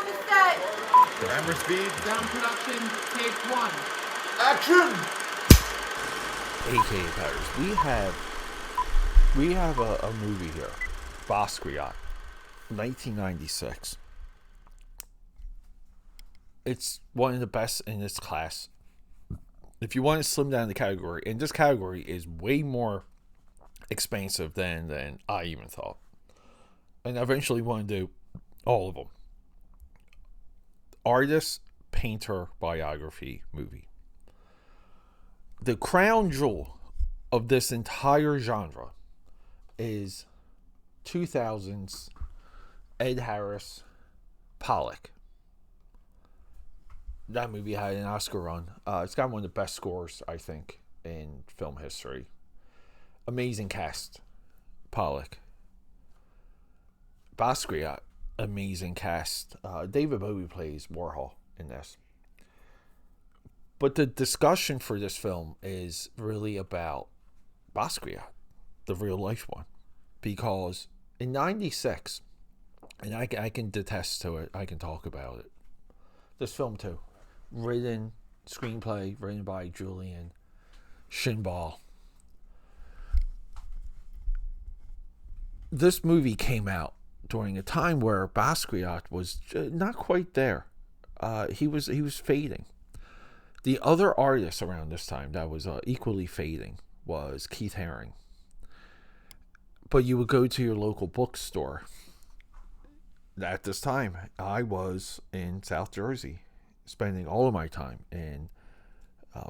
to set. Camera speed. Sound production, take one. Action! AKAPADers, we have a movie here, Basquiat, 1996. It's one of the best in its class. If you want to slim down the category, and this category is way more expansive than I even thought. And I eventually want to do all of them. Artist, painter, biography, movie. The crown jewel of this entire genre is 2000's Ed Harris Pollock. That movie had an Oscar run. It's got one of the best scores, I think, in film history. Amazing cast. Pollock. Basquiat. Amazing cast. David Bowie plays Warhol in this. But the discussion for this film is really about Basquiat, the real life one. Because in 96, and I can attest to it, I can talk about it. This film too. Screenplay written by Julian Shinball. This movie came out during a time where Basquiat was not quite there. He was fading. The other artist around this time that was equally fading was Keith Haring. But you would go to your local bookstore. At this time, I was in South Jersey, spending all of my time in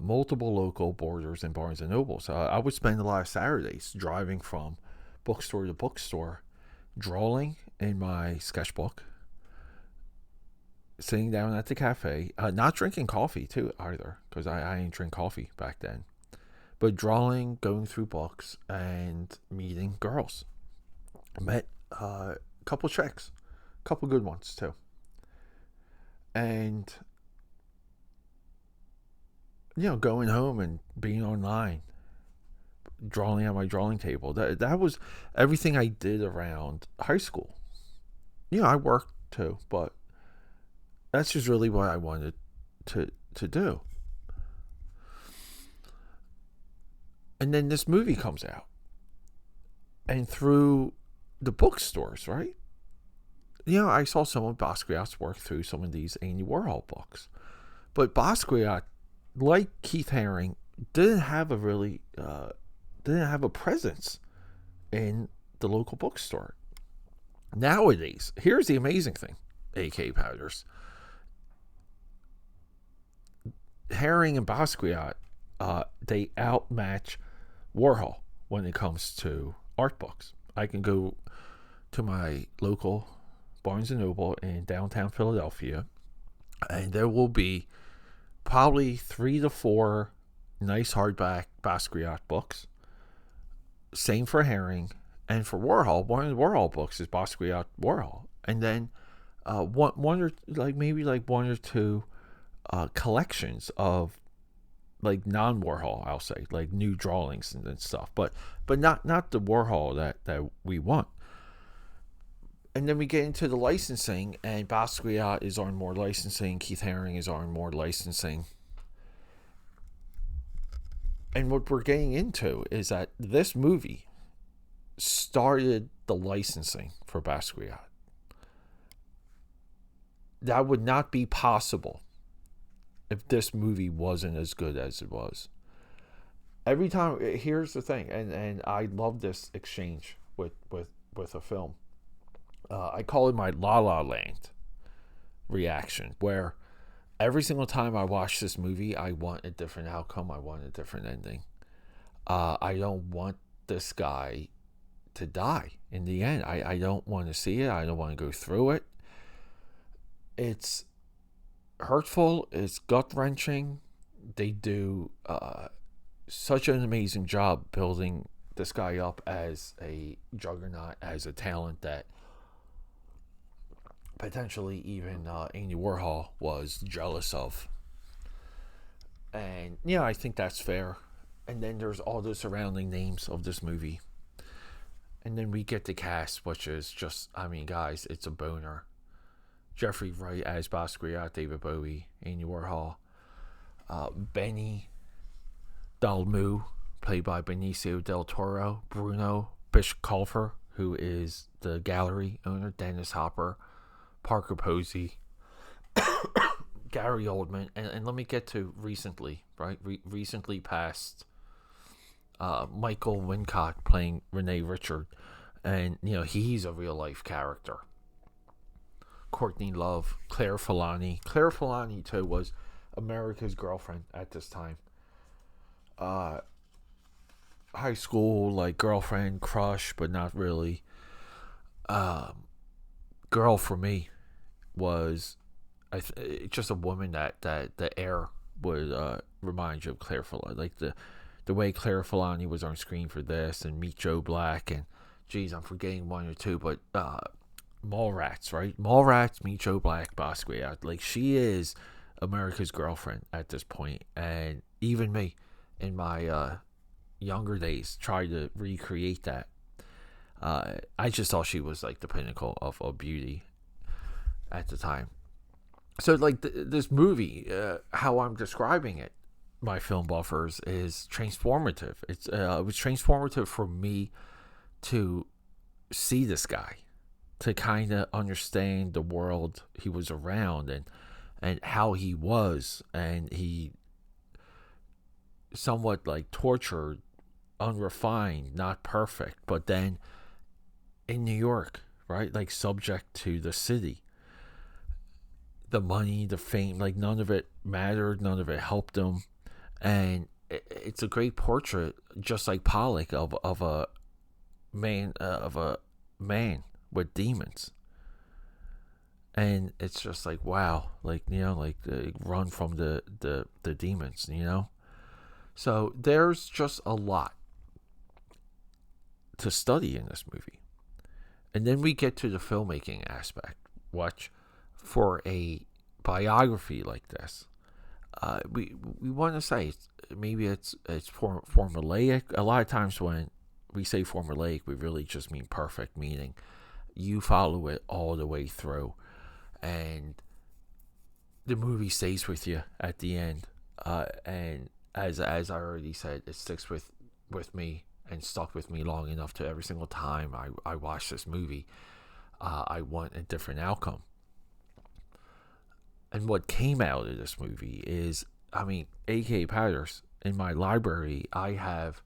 multiple local Borders and Barnes and Nobles. I would spend a lot of Saturdays driving from bookstore to bookstore, drawing in my sketchbook, sitting down at the cafe, not drinking coffee too either, because I didn't drink coffee back then, but drawing, going through books, and meeting girls. I met a couple chicks, a couple good ones too, and going home and being online, drawing on my drawing table. That was everything I did around high school. I worked too, but that's just really what I wanted to do. And then this movie comes out. And through the bookstores, right? I saw some of Basquiat's work through some of these Andy Warhol books. But Basquiat, like Keith Haring, didn't have a presence in the local bookstore. Nowadays, here's the amazing thing, AKAPADers. Haring and Basquiat, they outmatch Warhol when it comes to art books. I can go to my local Barnes & Noble in downtown Philadelphia, and there will be probably 3 to 4 nice hardback Basquiat books. Same for Haring. And for Warhol, one of the Warhol books is Basquiat Warhol. And then one or two collections of like non-Warhol, I'll say, like new drawings and stuff. But not the Warhol that we want. And then we get into the licensing, and Basquiat is on more licensing, Keith Haring is on more licensing. And what we're getting into is that this movie started the licensing for Basquiat. That would not be possible if this movie wasn't as good as it was. Every time, here's the thing, and I love this exchange with a film. I call it my La La Land reaction, where every single time I watch this movie, I want a different outcome. I want a different ending. I don't want this guy to die in the end. I don't want to see it. I don't want to go through it. It's hurtful. It's gut-wrenching. They do such an amazing job building this guy up as a juggernaut, as a talent that potentially even Andy Warhol was jealous of. And I think that's fair. And then there's all the surrounding names of this movie. And then we get the cast, which is just, guys, it's a boner. Jeffrey Wright as Basquiat, David Bowie, Andy Warhol, Benny Dalmu, played by Benicio del Toro, Bruno Bischkopfer, who is the gallery owner, Dennis Hopper, Parker Posey, Gary Oldman, and let me get to recently, right? Recently passed Michael Wincott playing Renee Richard, and he's a real life character. Courtney Love, Claire Filani. Claire Filani too was America's girlfriend at this time. High school like girlfriend, crush, but not really. Girl for me was just a woman that the air would remind you of Claire Filani, like the way Claire Filani was on screen for this and Meet Joe Black, and geez, I'm forgetting one or two, but Mallrats, right? Mallrats, Meet Joe Black, Basquiat. Like, she is America's girlfriend at this point, and even me in my younger days tried to recreate that. I just thought she was like the pinnacle of beauty at the time. So like this movie, how I'm describing it, my film buffers, is transformative. It was transformative for me to see this guy, to kind of understand the world he was around and how he was, and he somewhat like tortured, unrefined, not perfect, but then in New York, right? Like subject to the city. The money, the fame, like none of it mattered, none of it helped him. And it's a great portrait, just like Pollock, of a man with demons. And it's just like, wow, like, run from the demons, So there's just a lot to study in this movie. And then we get to the filmmaking aspect, which for a biography like this, we want to say maybe it's formulaic. A lot of times when we say formulaic, we really just mean perfect, meaning you follow it all the way through, and the movie stays with you at the end. And as I already said, it sticks with me and stuck with me long enough to every single time I watch this movie, I want a different outcome. And what came out of this movie is, AKAPAD, in my library, I have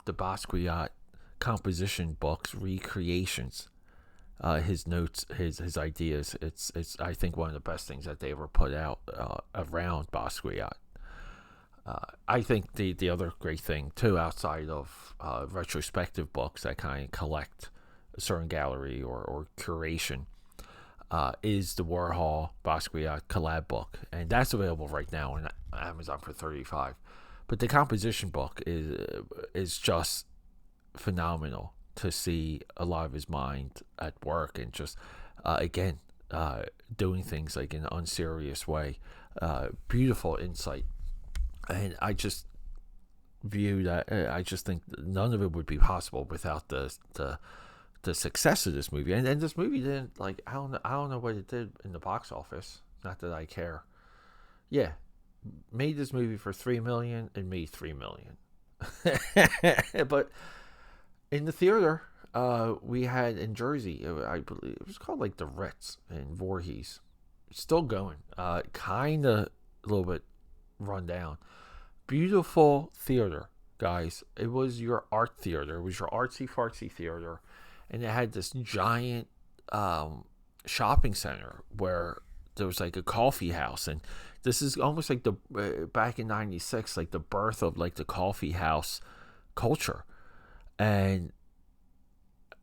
the Basquiat composition books, recreations, his notes, his ideas. It's I think one of the best things that they ever put out around Basquiat. I think the other great thing too, outside of retrospective books that kind of collect a certain gallery or curation, is the Warhol Basquiat collab book, and that's available right now on Amazon for $35. But the composition book is just phenomenal to see a lot of his mind at work, and just again doing things like in an unserious way. Beautiful insight, and I just view that I just think none of it would be possible without the success of this movie. And this movie didn't, like, I don't know what it did in the box office. Not that I care. Yeah, made this movie for $3 million and made $3 million. But in the theater, we had in Jersey, I believe it was called like the Ritz in Voorhees. It's still going. Kind of a little bit run down. Beautiful theater, guys. It was your art theater. It was your artsy fartsy theater. And it had this giant shopping center where there was like a coffee house, and this is almost like the back in '96, like the birth of like the coffee house culture. And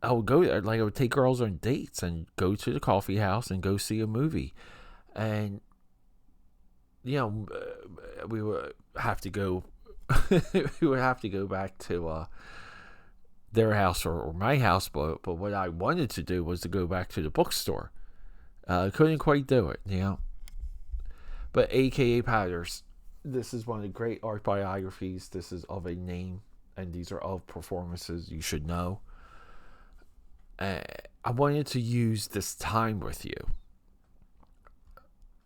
I would go there, like I would take girls on dates and go to the coffee house and go see a movie, and we would have to go. We would have to go back to their house or my house, but what I wanted to do was to go back to the bookstore. Couldn't quite do it, But AKAPAD, this is one of the great art biographies. This is of a name, and these are of performances you should know. I wanted to use this time with you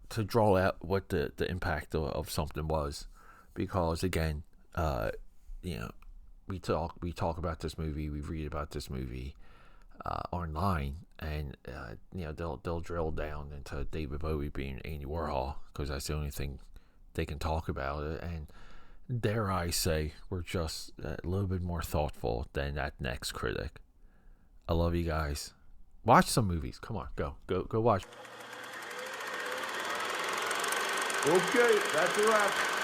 to draw out what the impact of something was, because again, we talk about this movie, we read about this movie online, and they'll drill down into David Bowie being Andy Warhol because that's the only thing they can talk about it, and dare I say we're just a little bit more thoughtful than that next critic. I love you guys. Watch some movies. Come on, go watch. Okay, that's a wrap.